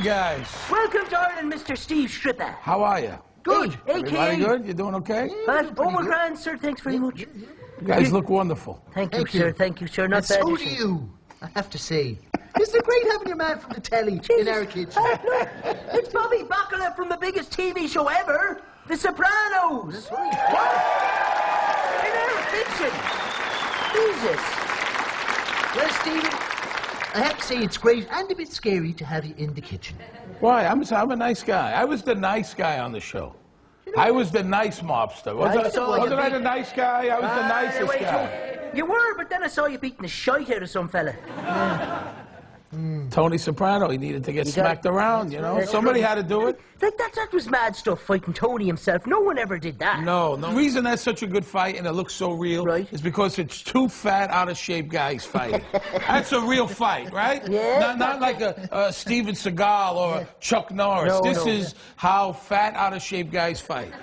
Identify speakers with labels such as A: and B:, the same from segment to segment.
A: guys.
B: Welcome to Ireland, Mr. Steve Schirripa.
A: How are you?
B: Good.
A: Everybody good? You doing okay?
B: Oh, grand, sir. Thanks very much.
A: You guys look wonderful.
B: Thank you, sir. Thank you, sir. Not bad.
C: So do you, I have to say. Isn't it great having your man from the telly in our kitchen?
B: Look, it's Bobby Bacala from the biggest TV show ever, The Sopranos.
C: That's right.
B: In our kitchen. Jesus.
C: Well, Stephen, I have to say it's great and a bit scary to have you in the kitchen.
A: Why? I'm a nice guy. I was the nice guy on the show. I was the nice mobster. Wasn't I the nice guy? I was the nicest guy.
B: You were, but then I saw you beating the shite out of some fella.
A: Tony Soprano, he needed to get smacked around, you know? Somebody had to do it.
B: Like, that was mad stuff, fighting Tony himself. No one ever did that.
A: No. The reason that's such a good fight and it looks so real is because it's two fat, out-of-shape guys fighting. That's a real fight, right?
B: Yeah.
A: Not like a Steven Seagal or a Chuck Norris. This is how fat, out-of-shape guys fight.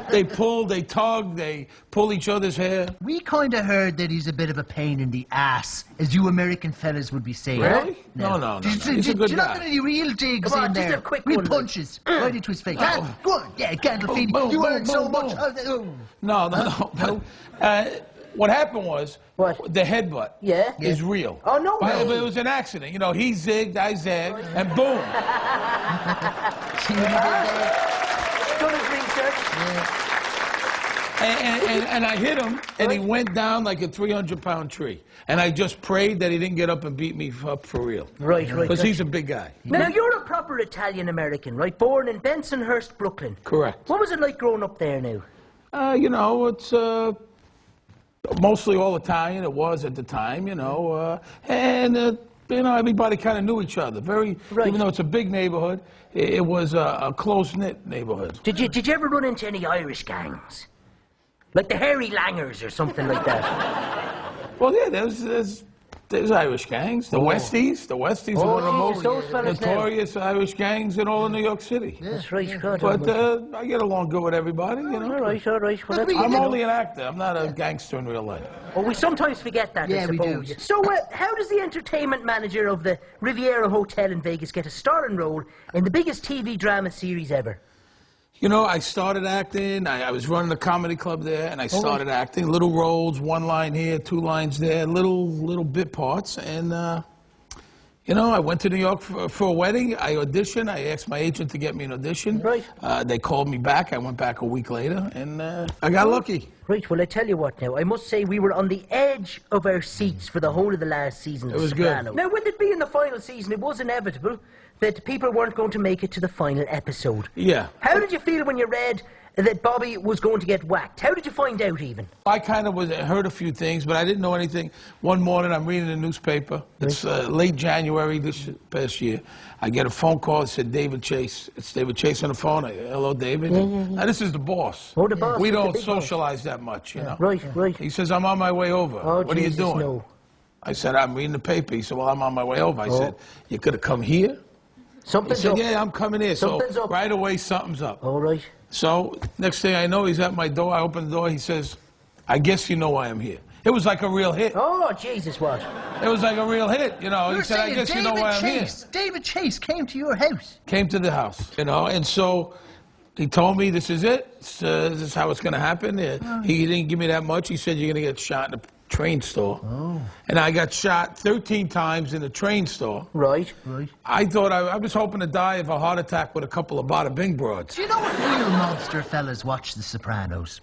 A: They pull, they tug, they pull each other's hair.
C: We kind of heard that he's a bit of a pain in the ass, as you American fellas would be saying.
A: Really? No. He's a good
C: guy. You're not any real digs in there.
B: Just a quick
C: real
B: one.
C: Punches right into his face. Go on, yeah, Gandolfini, you earned so much.
A: No. What happened was, the headbutt is real.
B: Oh, no way.
A: But it was an accident. You know, he zigged, I zagged, and boom.
C: See what he did there?
B: Done his research.
A: And I hit him, and he went down like a 300-pound tree. And I just prayed that he didn't get up and beat me up for real.
B: Right.
A: Because he's a big guy.
B: Now, you're a proper Italian-American, right? Born in Bensonhurst, Brooklyn.
A: Correct.
B: What was it like growing up there now?
A: You know, it's mostly all Italian. It was at the time, you know. You know, everybody kind of knew each other. Even though it's a big neighborhood, it was a close-knit neighborhood.
B: Did you ever run into any Irish gangs? Like the Hairy Langers or something like that?
A: Well, yeah, there's Irish gangs. The Westies. The Westies are one of the most notorious Irish gangs in all of New York City.
B: That's right, God.
A: But I get along good with everybody, you know.
B: All right. Well,
A: I'm only an actor. I'm not a gangster in real life.
B: Well, we sometimes forget that, I suppose.
C: We do.
B: So, how does the entertainment manager of the Riviera Hotel in Vegas get a starring role in the biggest TV drama series ever?
A: You know, I started acting. I was running a comedy club there, and I started acting. Little roles, one line here, two lines there, little bit parts. And, you know, I went to New York for a wedding. I auditioned. I asked my agent to get me an audition.
B: Right.
A: They called me back. I went back a week later, and I got lucky.
B: Right, well, I tell you what now, I must say we were on the edge of our seats for the whole of the last season of
A: It was
B: Soprano.
A: good.
B: Now, with it being the final season, it was inevitable that people weren't going to make it to the final episode.
A: Yeah.
B: How did you feel when you read that Bobby was going to get whacked? How did you find out, even?
A: I kind of heard a few things, but I didn't know anything. One morning, I'm reading the newspaper. It's late January this past year. I get a phone call. It said David Chase. It's David Chase on the phone. Hello, David. Now, this is the boss.
B: Oh, the boss.
A: We don't socialize that much, you know.
B: Right.
A: He says, I'm on my way over. What are you doing?
B: No.
A: I said, I'm reading the paper. He said, well, I'm on my way over. I said, you could have come here?
B: Something's
A: He said,
B: up.
A: yeah, I'm coming here.
B: Something's
A: so
B: up.
A: right away, something's up.
B: All right.
A: So next thing I know, he's at my door. I open the door. He says, I guess you know why I'm here. It was like a real hit.
B: Oh, Jesus, what?
A: It was like a real hit, you know. He said, I guess you know why I'm here.
C: David Chase came to your house.
A: Came to the house, you know, and so he told me this is it. This is how it's going to happen. He didn't give me that much. He said, you're going to get shot in a train store. And I got shot 13 times in the train store.
B: Right.
A: I thought I was hoping to die of a heart attack with a couple of bada bing broads.
C: Do you know what real mobster fellas watch The Sopranos?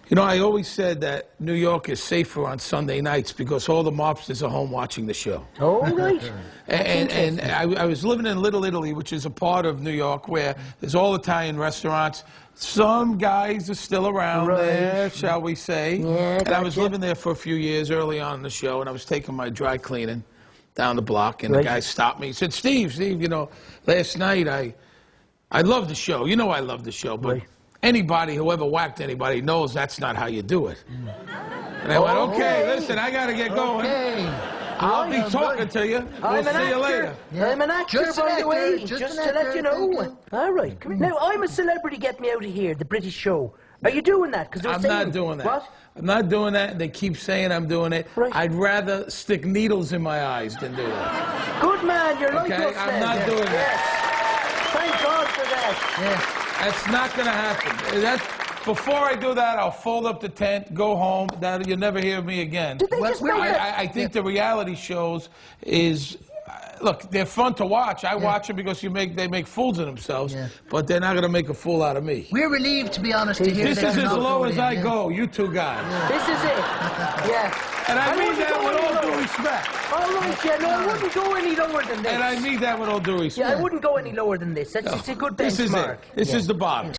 A: You know, I always said that New York is safer on Sunday nights because all the mobsters are home watching the show.
B: Oh, right.
A: And I was living in Little Italy, which is a part of New York where there's all Italian restaurants. Some guys are still around there, shall we say.
B: Yeah,
A: and I was living there for a few years early on in the show, and I was taking my dry cleaning down the block, and the guy stopped me. He said, Steve, you know, last night I love the show. You know I love the show, but anybody who ever whacked anybody knows that's not how you do it. And I went, okay, listen, I got to get going. I'll be talking to you. We'll see you later.
B: Yeah. I'm an actor,
C: Just an
B: by the
C: actor,
B: way,
C: just
B: just
C: an
B: to let
C: actor,
B: you know.
C: thank you.
B: All right, come here. Now, I'm a Celebrity Get Me Out of Here, the British show. Are you doing that? Because
A: I'm not doing that.
B: What?
A: I'm not doing that. They keep saying I'm doing it.
B: Right.
A: I'd rather stick needles in my eyes than do that.
B: Good man, you're like
A: Okay,
B: us
A: I'm
B: then.
A: not doing that.
B: Yes. Thank God for that.
C: Yeah.
A: That's not going to happen. Before I do that, I'll fold up the tent, go home. That you'll never hear me again.
B: Did they just make that?
A: I think the reality shows is, look, they're fun to watch. I watch them because they make fools of themselves, but they're not going to make a fool out of me.
C: We're relieved, to be honest, to hear
A: This
C: that
A: is
C: you're
A: as
C: not
A: low
C: going
A: as
C: in,
A: I go, you two guys.
B: This is it. Yeah.
A: And I mean
B: wouldn't
A: that
B: go
A: with
B: any
A: all due
B: lower.
A: respect.
B: All right, yeah, no, I wouldn't go any lower than this.
A: And I mean that with all due respect.
B: Yeah, I wouldn't go any lower than this. It's a good benchmark.
A: This is it. This is the bottom.